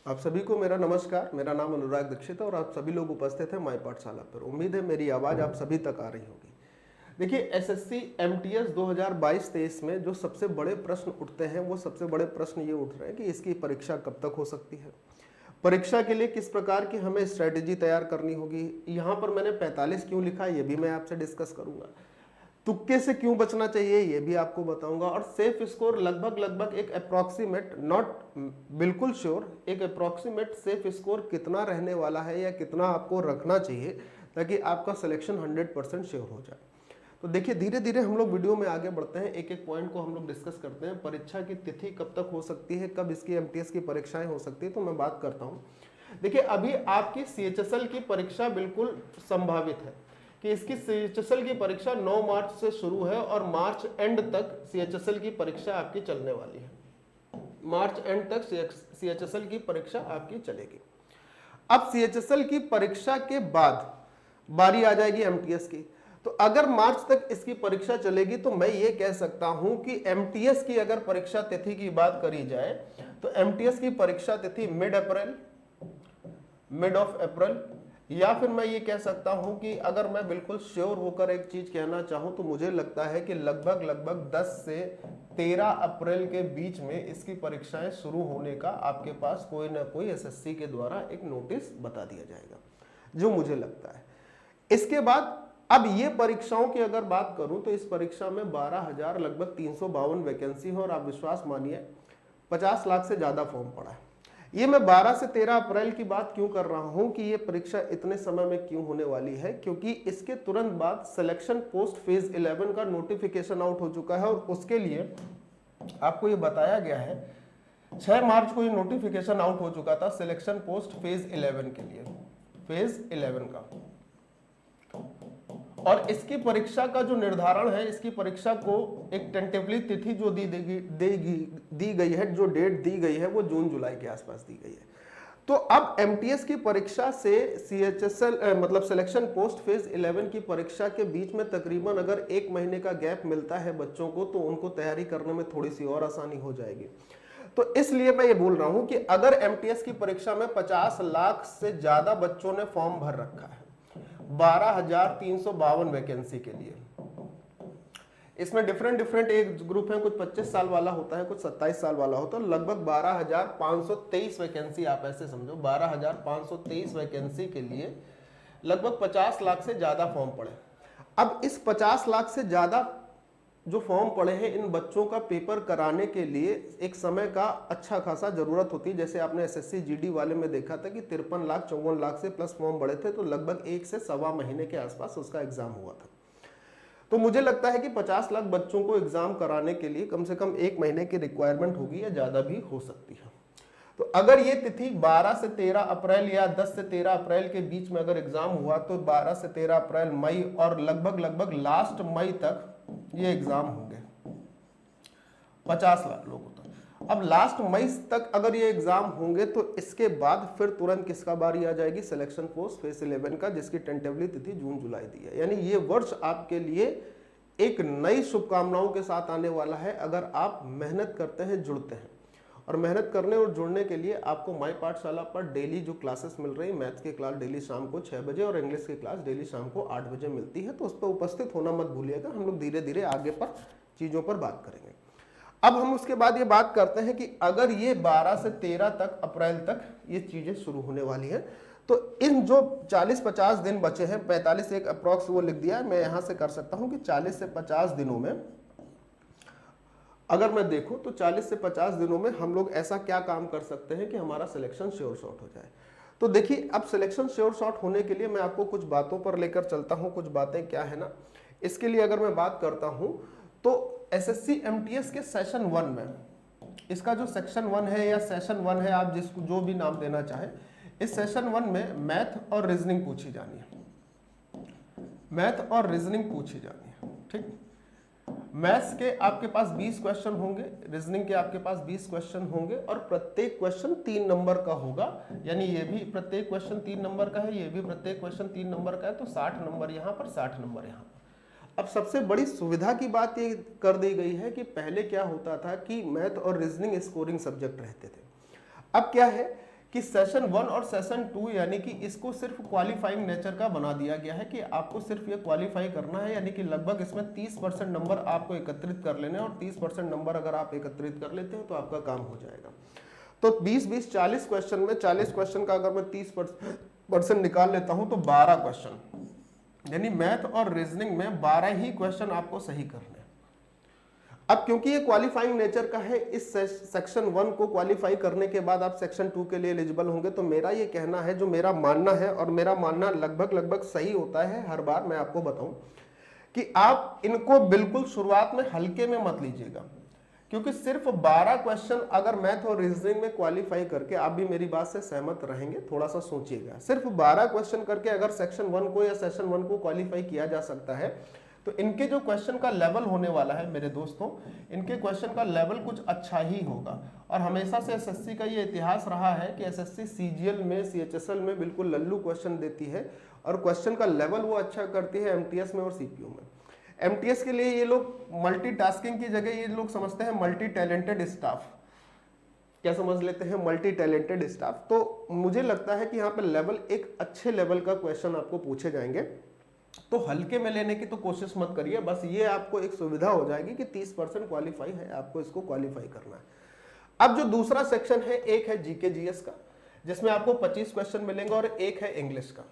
आप सभी को मेरा नमस्कार। मेरा नाम अनुराग दीक्षित है और आप सभी लोग उपस्थित हैं माई पाठशाला पर। उम्मीद है मेरी आवाज़ आप सभी तक आ रही होगी। देखिए, एसएससी एमटीएस 2022-23 में जो सबसे बड़े प्रश्न उठते हैं वो सबसे बड़े प्रश्न ये उठ रहे हैं कि इसकी परीक्षा कब तक हो सकती है, परीक्षा के लिए किस प्रकार की हमें स्ट्रैटेजी तैयार करनी होगी। यहाँ पर मैंने 45 क्यों लिखा है ये भी मैं आपसे डिस्कस करूंगा। तुक्के से क्यों बचना चाहिए ये भी आपको बताऊंगा। और सेफ स्कोर लगभग एक अप्रॉक्सीमेट, नॉट बिल्कुल श्योर, एक अप्रॉक्सीमेट सेफ स्कोर कितना रहने वाला है या कितना आपको रखना चाहिए ताकि आपका सिलेक्शन 100% श्योर हो जाए। तो देखिए, धीरे धीरे हम लोग वीडियो में आगे बढ़ते हैं, एक एक पॉइंट को हम लोग डिस्कस करते हैं। परीक्षा की तिथि कब तक हो सकती है, कब इसकी एमटीएस की परीक्षाएं हो सकती है, तो मैं बात करता हूँ। देखिए, अभी आपकी सीएचएसएल की परीक्षा बिल्कुल संभावित है कि इसकी सीएचएसएल की परीक्षा 9 मार्च से शुरू है और मार्च एंड तक सीएचएसएल की परीक्षा आपकी चलने वाली है। मार्च एंड तक सीएचएसएल की परीक्षा आपकी चलेगी। अब सीएचएसएल की परीक्षा के बाद बारी आ जाएगी एमटीएस की। तो अगर मार्च तक इसकी परीक्षा चलेगी तो मैं ये कह सकता हूं कि एमटीएस की अगर परीक्षा तिथि की बात करी जाए तो एमटीएस की परीक्षा तिथि मिड ऑफ अप्रैल, या फिर मैं ये कह सकता हूं कि अगर मैं बिल्कुल श्योर होकर एक चीज कहना चाहूं तो मुझे लगता है कि लगभग 10 से 13 अप्रैल के बीच में इसकी परीक्षाएं शुरू होने का आपके पास कोई ना कोई एसएससी के द्वारा एक नोटिस बता दिया जाएगा, जो मुझे लगता है। इसके बाद अब ये परीक्षाओं की अगर बात करूं तो इस परीक्षा में 12,000 लगभग 352 वैकेंसी है और आप विश्वास मानिए 50 लाख से ज्यादा फॉर्म पड़ा है। ये मैं 12 से 13 अप्रैल की बात क्यों कर रहा हूं कि ये परीक्षा इतने समय में क्यों होने वाली है, क्योंकि इसके तुरंत बाद सिलेक्शन पोस्ट फेज 11 का नोटिफिकेशन आउट हो चुका है और उसके लिए आपको ये बताया गया है 6 मार्च को ये नोटिफिकेशन आउट हो चुका था सिलेक्शन पोस्ट फेज 11 के लिए, फेज 11 का। और इसकी परीक्षा का जो निर्धारण है, इसकी परीक्षा को एक टेंटेटिवली तिथि जो दी गई है, जो डेट दी गई है वो जून जुलाई के आसपास दी गई है। तो अब एमटीएस की परीक्षा से सीएचएसएल मतलब सिलेक्शन पोस्ट फेज 11 की परीक्षा के बीच में तकरीबन अगर 1 महीने का गैप मिलता है बच्चों को तो उनको तैयारी करने में थोड़ी सी और आसानी हो जाएगी। तो इसलिए मैं ये बोल रहा हूं कि अगर एमटीएस की परीक्षा में 50 लाख से ज्यादा बच्चों ने फॉर्म भर रखा है 12,352 वैकेंसी के लिए, इसमें डिफरेंट एज ग्रुप हैं, कुछ 25 साल वाला होता है, कुछ 27 साल वाला होता है, लगभग 12,523 वैकेंसी आप ऐसे समझो, 12,523 वैकेंसी के लिए लगभग 50 लाख से ज्यादा फॉर्म पड़े। अब इस 50 लाख से ज्यादा जो फॉर्म पड़े हैं, इन बच्चों का पेपर कराने के लिए एक समय का अच्छा खासा जरूरत होती है। जैसे आपने एसएससी जीडी वाले में देखा था कि 53 लाख 54 लाख से प्लस फॉर्म बढ़े थे, तो लगभग 1 से सवा महीने के आसपास उसका एग्जाम हुआ था। तो मुझे लगता है कि 50 लाख बच्चों को एग्जाम कराने के लिए कम से कम 1 महीने की रिक्वायरमेंट होगी या ज्यादा भी हो सकती है। तो अगर ये तिथि 12 से 13 अप्रैल या 10 से 13 अप्रैल के बीच में अगर एग्जाम हुआ तो 12 से 13 अप्रैल, मई और लगभग लास्ट मई तक ये एग्जाम होंगे 50 लाख लोगों तक। अब लास्ट मई तक अगर ये एग्जाम होंगे तो इसके बाद फिर तुरंत किसका बारी आ जाएगी, सिलेक्शन पोस्ट फेज 11 का, जिसकी टेंटेटिवली तिथि जून जुलाई दी है। यानी ये वर्ष आपके लिए एक नई शुभकामनाओं के साथ आने वाला है अगर आप मेहनत करते हैं, जुड़ते हैं। और मेहनत करने और जुड़ने के लिए आपको माई पाठशाला पर डेली जो क्लासेस मिल रही है, मैथ्स की क्लास डेली शाम को 6 बजे और इंग्लिश की क्लास डेली शाम को 8 बजे मिलती है, तो उस पर उपस्थित होना मत भूलिएगा। हम लोग धीरे धीरे आगे पर चीज़ों पर बात करेंगे। अब हम उसके बाद ये बात करते हैं कि अगर ये 12 से 13 तक अप्रैल तक ये चीज़ें शुरू होने वाली हैं तो इन जो 40-50 दिन बचे हैं, 45 एक अप्रॉक्स वो लिख दिया है, मैं यहाँ से कर सकता हूँ कि 40 से 50 दिनों में अगर मैं देखूं तो 40 से 50 दिनों में हम लोग ऐसा क्या काम कर सकते हैं कि हमारा सिलेक्शन श्योर शॉट हो जाए। तो देखिए, अब सिलेक्शन श्योर शॉट होने के लिए मैं आपको कुछ बातों पर लेकर चलता हूं। कुछ बातें क्या है ना, इसके लिए अगर मैं बात करता हूं तो एसएससी एमटीएस के सेशन 1 में, इसका जो सेक्शन 1 है या सेशन 1 है, आप जिसको जो भी नाम देना चाहें, इस सेशन 1 में मैथ और रीजनिंग पूछी जानी है, मैथ और रीजनिंग पूछी जानी है। ठीक, मैथ्स के आपके पास 20 क्वेश्चन होंगे, रीजनिंग के आपके पास 20 क्वेश्चन होंगे और प्रत्येक क्वेश्चन 3 नंबर का होगा। यानी ये भी प्रत्येक क्वेश्चन 3 नंबर का है, ये भी प्रत्येक क्वेश्चन 3 नंबर का है, तो 60 नंबर यहाँ पर, 60 नंबर यहाँ पर। अब सबसे बड़ी सुविधा की बात ये कर दी गई है कि पहले क्या होता था कि मैथ और रीजनिंग स्कोरिंग सब्जेक्ट रहते थे। अब क्या है कि सेशन 1 और सेशन 2 यानी कि इसको सिर्फ क्वालिफाइंग नेचर का बना दिया गया है कि आपको सिर्फ ये क्वालिफाई करना है, यानी कि लगभग इसमें 30% नंबर आपको एकत्रित कर लेने और 30% नंबर अगर आप एकत्रित कर लेते हैं तो आपका काम हो जाएगा। तो 20-20 40 क्वेश्चन में 40 क्वेश्चन का अगर मैं 30% निकाल लेता हूं तो 12 क्वेश्चन, यानी मैथ और रीजनिंग में 12 ही क्वेश्चन आपको सही करने। अब क्योंकि ये क्वालिफाइंग नेचर का है, इस सेक्शन 1 को क्वालिफाई करने के बाद आप सेक्शन 2 के लिए एलिजिबल होंगे। तो मेरा ये कहना है, जो मेरा मानना है, और मेरा मानना लगभग सही होता है हर बार, मैं आपको बताऊं कि आप इनको बिल्कुल शुरुआत में हल्के में मत लीजिएगा, क्योंकि सिर्फ 12 क्वेश्चन अगर मैथ और रीजनिंग में क्वालिफाई करके, आप भी मेरी बात से सहमत रहेंगे, थोड़ा सा सोचिएगा, सिर्फ 12 क्वेश्चन करके अगर सेक्शन 1 को या सेशन 1 को क्वालिफाई किया जा सकता है, तो इनके जो क्वेश्चन का लेवल होने वाला है मेरे दोस्तों, इनके क्वेश्चन का लेवल कुछ अच्छा ही होगा। और हमेशा से एसएससी का ये इतिहास रहा है कि एसएससी सीजीएल में, सीएचएसएल में बिल्कुल लल्लू क्वेश्चन देती है और क्वेश्चन का लेवल वो अच्छा करती है एमटीएस में और सीपीयू में। एमटीएस के लिए ये लोग मल्टीटास्किंग की जगह ये लोग समझते हैं मल्टी टैलेंटेड स्टाफ। क्या समझ लेते हैं? Multi talented staff. तो मुझे लगता है कि यहाँ पे लेवल, एक अच्छे लेवल का क्वेश्चन आपको पूछे जाएंगे, तो हल्के में लेने की तो कोशिश मत करिए। बस ये आपको एक सुविधा हो जाएगी कि 30% क्वालिफाई है, आपको इसको क्वालिफाई करना है। अब जो दूसरा सेक्शन है, एक है जीके जीएस का, जिसमें आपको 25 क्वेश्चन मिलेंगे, और एक है इंग्लिश का।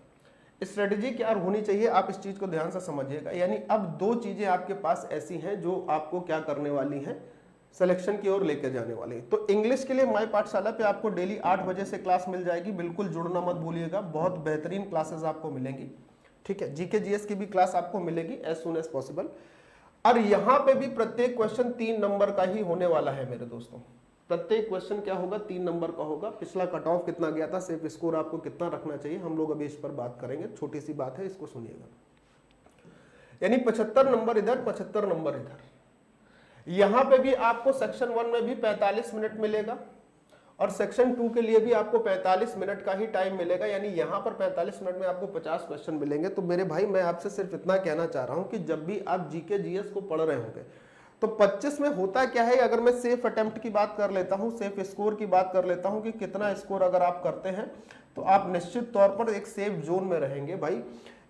स्ट्रेटेजी क्या होनी चाहिए, आप इस चीज को ध्यान से समझिएगा। यानी अब दो चीजें आपके पास ऐसी हैं जो आपको क्या करने वाली हैं, सिलेक्शन की ओर लेकर जाने वाली। तो इंग्लिश के लिए माई पाठशाला पे आपको डेली 8 बजे से क्लास मिल जाएगी, बिल्कुल जुड़ना मत भूलिएगा, बहुत बेहतरीन क्लासेस आपको मिलेंगी। ठीक है, जीके जीएस की भी क्लास आपको मिलेगी एज सुन एज पॉसिबल। और यहां पे भी प्रत्येक क्वेश्चन 3 नंबर का ही होने वाला है मेरे दोस्तों। प्रत्येक क्वेश्चन क्या होगा, 3 नंबर का होगा। पिछला कट ऑफ कितना गया था, सेफ स्कोर आपको कितना रखना चाहिए, हम लोग अभी इस पर बात करेंगे। छोटी सी बात है, इसको सुनिएगा। यानी 75 नंबर इधर, 75 नंबर इधर। यहां पे भी आपको सेक्शन 1 में भी 45 मिनट मिलेगा और सेक्शन 2 के लिए भी आपको 45 मिनट का ही टाइम मिलेगा। यानी यहां पर 45 मिनट में आपको 50 क्वेश्चन मिलेंगे। तो मेरे भाई, मैं आपसे सिर्फ इतना कहना चाह रहा हूं कि जब भी आप जीके जीएस को पढ़ रहे होंगे तो 25 में होता क्या है, अगर मैं सेफ अटेम्प्ट की बात कर लेता हूं, सेफ स्कोर की बात कर लेता हूं कि कितना स्कोर अगर आप करते हैं तो आप निश्चित तौर पर एक सेफ जोन में रहेंगे। भाई,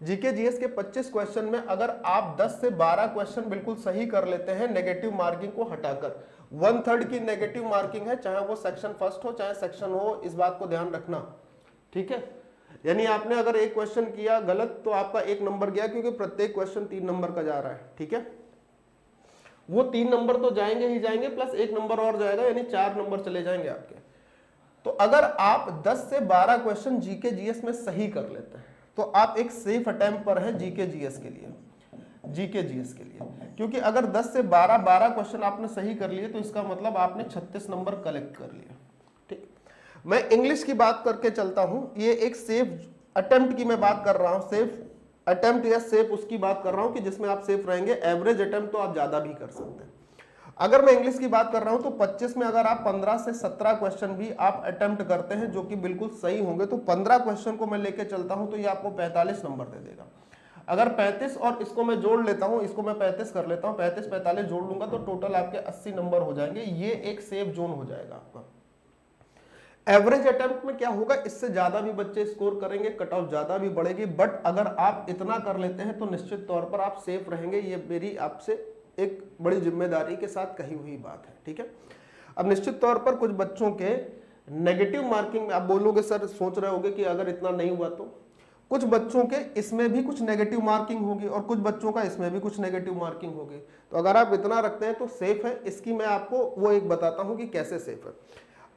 जीके जीएस के 25 क्वेश्चन में अगर आप 10 से 12 क्वेश्चन बिल्कुल सही कर लेते हैं, नेगेटिव मार्किंग को हटाकर, 1/3 की नेगेटिव मार्किंग है, चाहे वो सेक्शन फर्स्ट हो चाहे सेक्शन हो, इस बात को ध्यान रखना। ठीक है, यानी आपने अगर एक क्वेश्चन किया गलत तो आपका 1 नंबर गया, क्योंकि प्रत्येक क्वेश्चन 3 नंबर का जा रहा है। ठीक है, वो 3 नंबर तो जाएंगे ही जाएंगे, प्लस 1 नंबर और जाएगा, यानी 4 नंबर चले जाएंगे आपके। तो अगर आप 10 से 12 क्वेश्चन जीके जीएस में सही कर लेते हैं तो आप एक सेफ अटेम्प्ट पर है जीके जीएस के लिए, जीके जीएस के लिए। क्योंकि अगर 10 से 12 क्वेश्चन आपने सही कर लिए तो इसका मतलब आपने 36 नंबर कलेक्ट कर लिए। ठीक, मैं इंग्लिश की बात करके चलता हूं। ये एक सेफ अटेम्प्ट की मैं बात कर रहा हूं, सेफ अटेम्प्ट या सेफ उसकी बात कर रहा हूं कि जिसमें आप सेफ रहेंगे। एवरेज अटेम्प्ट तो आप ज्यादा भी कर सकते हैं। अगर मैं इंग्लिश की बात कर रहा हूं तो 25 में अगर आप 15 से 17 क्वेश्चन भी आप अटेम्प्ट करते हैं जो कि बिल्कुल सही होंगे, तो 15 क्वेश्चन को मैं लेके चलता हूं तो ये आपको 45 नंबर दे देगा। अगर 35 और इसको मैं जोड़ लेता हूं, इसको मैं 35 कर लेता हूं, 35 45 जोड़ लूंगा तो टोटल आपके 80 नंबर हो जाएंगे। ये एक सेफ जोन हो जाएगा आपका। एवरेज अटेम्प्ट में क्या होगा, इससे ज्यादा भी बच्चे स्कोर करेंगे, कट ऑफ ज्यादा भी बढ़ेगी, बट अगर आप इतना कर लेते हैं तो निश्चित तौर पर आप सेफ रहेंगे। ये मेरी आपसे एक बड़ी जिम्मेदारी के साथ कही हुई बात है। ठीक है, अब निश्चित तौर पर कुछ बच्चों के नेगेटिव मार्किंग में आप बोलोगे सर, सोच रहे होगे कि अगर इतना नहीं हुआ तो कुछ बच्चों के इसमें भी कुछ नेगेटिव मार्किंग होगी और कुछ बच्चों का इसमें भी कुछ नेगेटिव मार्किंग होगी। तो अगर आप इतना रखते हैं तो सेफ है। इसकी मैं आपको वो एक बताता हूं कि कैसे सेफ है।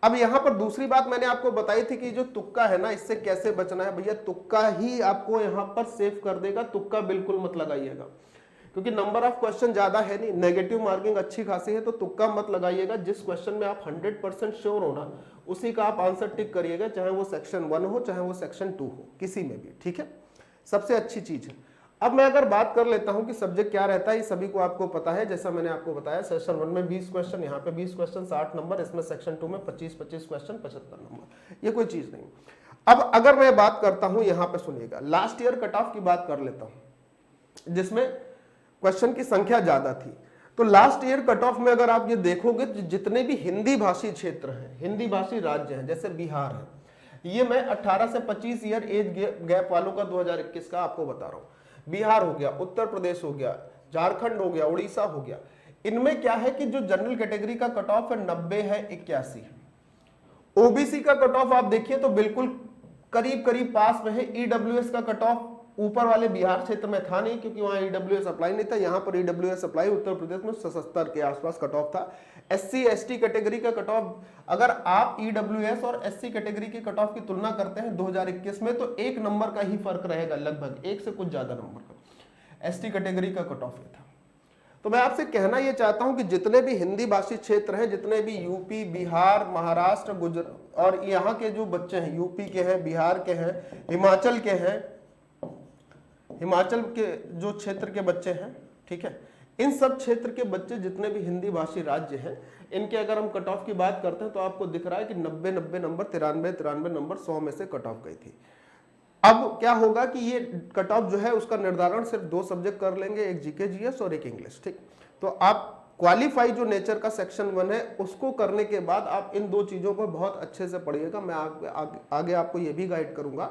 अब यहां पर दूसरी बात मैंने आपको बताई थी कि जो तुक्का है ना, इससे कैसे बचना है। भैया, तुक्का ही आपको यहां पर सेफ कर देगा। तुक्का बिल्कुल मत लगाइएगा, क्योंकि नंबर ऑफ क्वेश्चन ज्यादा है नहीं, नेगेटिव मार्किंग अच्छी खासी है, तो तुक्का मत लगाइएगा। जिस क्वेश्चन में आप 100% श्योर हो ना, उसी का आप आंसर टिक करिएगा, चाहे वो सेक्शन 1 हो चाहे वो सेक्शन 2 हो, किसी में भी। ठीक है, सबसे अच्छी चीज है। अब मैं अगर बात कर लेता हूं कि सब्जेक्ट क्या रहता है, ये सभी को आपको पता है। जैसा मैंने आपको बताया, सेक्शन 1 में 20 क्वेश्चन, यहाँ पे 20 क्वेश्चन 60 नंबर, इसमें सेक्शन 2 में 25 क्वेश्चन 75 नंबर, ये कोई चीज नहीं। अब अगर मैं बात करता हूं, यहाँ पे सुनिएगा, लास्ट ईयर कट ऑफ की बात कर लेता हूं, जिसमें क्वेश्चन की संख्या ज्यादा थी। तो लास्ट ईयर कट ऑफ में अगर आप ये देखोगे तो जितने भी हिंदी भाषी क्षेत्र हैं, हिंदी भाषी राज्य हैं, जैसे बिहार है, ये मैं 18 से 25 ईयर एज गैप वालों का 2021 का आपको बता रहा हूं। बिहार हो गया, उत्तर प्रदेश हो गया, झारखंड हो गया, उड़ीसा हो गया, इनमें क्या है कि जो जनरल कैटेगरी का कट ऑफ है 90 है, 81 है। ओबीसी का कट ऑफ आप देखिए तो बिल्कुल करीब करीब पास में है। ईडब्ल्यूएस का कट ऑफ ऊपर वाले बिहार क्षेत्र में था नहीं, क्योंकि वहां ईडब्ल्यूएस अप्लाई नहीं था। यहां पर ईडब्ल्यूएस अप्लाई उत्तर प्रदेश में 77 के आसपास कट ऑफ था। एससी एसटी कैटेगरी का कट ऑफ, अगर आप ईडब्ल्यूएस और एससी कैटेगरी के कट ऑफ की तुलना करते हैं 2021 में, तो 1 नंबर का ही फर्क रहेगा, लगभग 1 से कुछ ज्यादा नंबर का एसटी कैटेगरी का कट ऑफ था। तो मैं आपसे कहना यह चाहता हूं कि जितने भी हिंदी भाषी क्षेत्र हैं, जितने भी यूपी, बिहार, महाराष्ट्र, गुजरात और यहाँ के जो बच्चे हैं, यूपी के हैं, बिहार के हैं, हिमाचल के हैं, हिमाचल के जो क्षेत्र के बच्चे हैं, ठीक है, इन सब क्षेत्र के बच्चे जितने भी हिंदी भाषी राज्य हैं, इनके अगर हम कट ऑफ की बात करते हैं तो आपको दिख रहा है कि 90 नंबर, 93 नंबर 100 में से कट ऑफ गई थी। अब क्या होगा कि ये कट ऑफ जो है उसका निर्धारण सिर्फ 2 सब्जेक्ट कर लेंगे, एक जीके जीएस और एक इंग्लिश, ठीक। तो आप क्वालिफाई जो नेचर का सेक्शन 1 है उसको करने के बाद आप इन 2 चीजों को बहुत अच्छे से पढ़िएगा। मैं आगे आपको ये भी गाइड करूंगा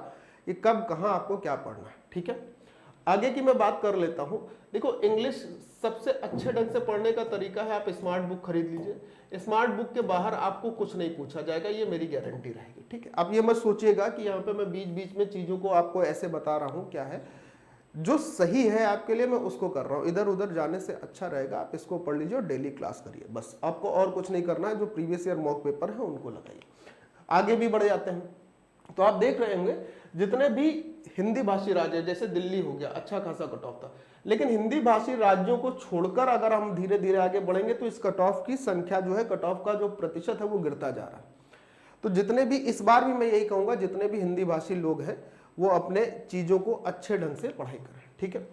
कि कब कहां आपको क्या पढ़ना है, ठीक है। आगे की मैं बात कर लेता हूं। देखो, इंग्लिश सबसे अच्छे ढंग से पढ़ने का तरीका है, आप स्मार्ट बुक खरीद लीजिए। स्मार्ट बुक के बाहर आपको कुछ नहीं पूछा जाएगा, ये मेरी गारंटी रहेगी, ठीक है। अब ये मत सोचिएगा कि यहाँ पे मैं बीच बीच में चीजों को आपको ऐसे बता रहा हूँ, क्या है जो सही है आपके लिए मैं उसको कर रहा हूँ। इधर उधर जाने से अच्छा रहेगा आप इसको पढ़ लीजिए और डेली क्लास करिए, बस। आपको और कुछ नहीं करना है। जो प्रीवियस ईयर मॉक पेपर है उनको लगाइए। आगे भी बढ़ जाते हैं तो आप देख रहे होंगे जितने भी हिंदी भाषी राज्य, जैसे दिल्ली हो गया, अच्छा खासा कट ऑफ था। लेकिन हिंदी भाषी राज्यों को छोड़कर अगर हम धीरे धीरे आगे बढ़ेंगे तो इस कट ऑफ की संख्या जो है, कट ऑफ का जो प्रतिशत है वो गिरता जा रहा है। तो जितने भी, इस बार भी मैं यही कहूंगा, जितने भी हिंदी भाषी लोग हैं वो अपने चीजों को अच्छे ढंग से पढ़ाई करें, ठीक है।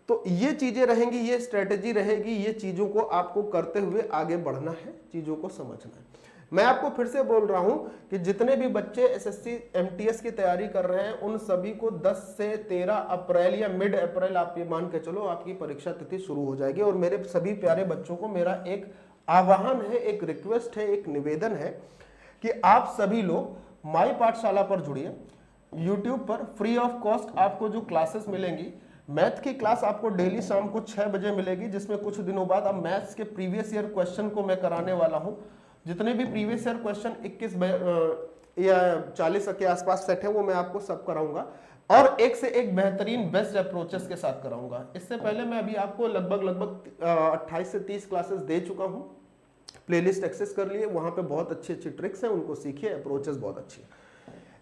तो ये चीजें रहेंगी, ये स्ट्रेटेजी रहेगी, ये चीजों को आपको करते हुए आगे बढ़ना है, चीजों को समझना है। मैं आपको फिर से बोल रहा हूं कि जितने भी बच्चे एसएससी एमटीएस की तैयारी कर रहे हैं उन सभी को 10 से 13 अप्रैल या मिड अप्रैल आप ये मान के चलो आपकी परीक्षा तिथि शुरू हो जाएगी। और मेरे सभी प्यारे बच्चों को मेरा एक आह्वान है, एक रिक्वेस्ट है, एक निवेदन है कि आप सभी लोग माई पाठशाला पर जुड़िए। यूट्यूब पर फ्री ऑफ कॉस्ट आपको जो क्लासेस मिलेंगी, मैथ की क्लास आपको डेली शाम को 6 बजे मिलेगी, जिसमें कुछ दिनों बाद अब मैथ्स के प्रीवियस ईयर क्वेश्चन को मैं कराने वाला हूं। जितने भी प्रीवियस ईयर क्वेश्चन 21 या 40 के आसपास सेट है वो मैं आपको सब कराऊंगा, और एक से एक बेहतरीन बेस्ट अप्रोचेस के साथ कराऊंगा। इससे पहले मैं अभी आपको लगभग 28 से 30 क्लासेस दे चुका हूं। प्लेलिस्ट एक्सेस कर लिए, वहां पे बहुत अच्छी अच्छी ट्रिक्स हैं, उनको सीखिए, अप्रोचेस बहुत अच्छी है।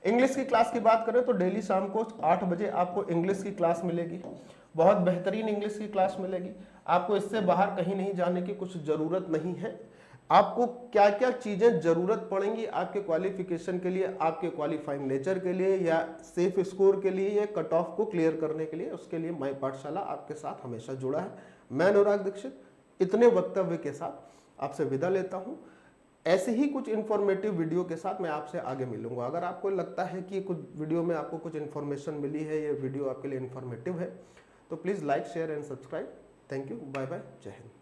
इंग्लिश की क्लास की बात करें तो डेली शाम को 8 बजे आपको इंग्लिश की क्लास मिलेगी, बहुत बेहतरीन इंग्लिश की क्लास मिलेगी। आपको इससे बाहर कहीं नहीं जाने की कुछ जरूरत नहीं है। आपको क्या क्या चीजें जरूरत पड़ेंगी आपके क्वालिफिकेशन के लिए, आपके क्वालिफाइंग नेचर के लिए, या सेफ स्कोर के लिए, या कट ऑफ को क्लियर करने के लिए, उसके लिए माई पाठशाला आपके साथ हमेशा जुड़ा है। मैं अनुराग दीक्षित इतने वक्तव्य के साथ आपसे विदा लेता हूं। ऐसे ही कुछ इन्फॉर्मेटिव वीडियो के साथ मैं आपसे आगे मिलूंगा। अगर आपको लगता है कि कुछ वीडियो में आपको कुछ इन्फॉर्मेशन मिली है, ये वीडियो आपके लिए इन्फॉर्मेटिव है, तो please like, share and subscribe. Thank you, bye bye, जय हिंद।